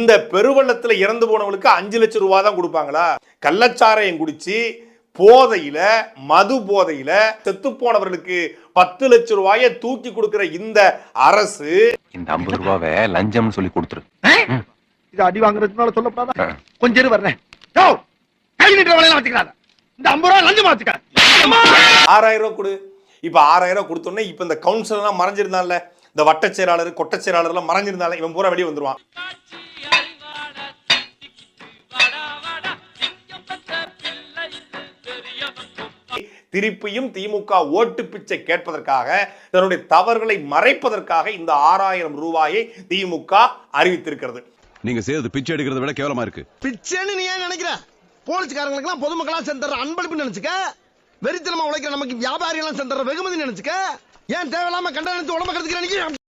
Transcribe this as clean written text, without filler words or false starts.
இந்த பெருவெள்ளத்துல இறந்து போனவங்களுக்கு 5 லட்சம் ரூபாய் தான் கொடுப்பாங்களா? கள்ளச்சாராயம் குடிச்சு போதையில மது போதையில செத்து போனவர்களுக்கு 10 லட்சம் ரூபாயை தூக்கி கொடுக்கிற இந்த அரசு இந்த 50 ரூபாவை லஞ்சம்னு சொல்லி கொடுத்துரு. இது அடி வாங்குறதுனால சொல்லப்படாதா? கொஞ்சம் வரேன். கை நீட்டுற வேலையெல்லாம் வச்சுக்கிறாங்க. இந்த 50 ரூபாய் லஞ்சமா வச்சுக்கிறாங்க. 6000 ரூபாய் கொடு. இப்ப 6000 ரூபாய் கொடுத்தோன்னே இப்ப இந்த கவுன்சிலர் எல்லாம் மறைஞ்சிருந்தான்ல, இந்த வட்ட செயலாளர் கொட்ட செயலாளர் எல்லாம் மறைஞ்சிருந்தால, இவன் பூரா வெளியே வந்துருவான். திருப்பியும் திமுக ஓட்டு பிச்சை கேட்பதற்காக, தன்னுடைய தவறுகளை மறைப்பதற்காக இந்த 6000 ரூபாயை திமுக அறிவித்திருக்கிறது. நீங்க செய்யறது பிச்சை எடுக்கிறத விட கேவலமா இருக்கு. பிச்சைன்னு நீ ஏன் நினைக்கிற? போலீஸ்காரங்களுக்கு எல்லாம் பொதுமக்களா சென்ற அன்பளிப்பு நினைச்சுக்க. வெறித்தனமா உழைக்கிற நமக்கு வியாபாரிகள் எல்லாம் சென்ற வெகுமதி நினைச்சுக்க. ஏன் தேவையில்லாம கண்டனத்து உடம்பு கருத்துக்கிறேன்.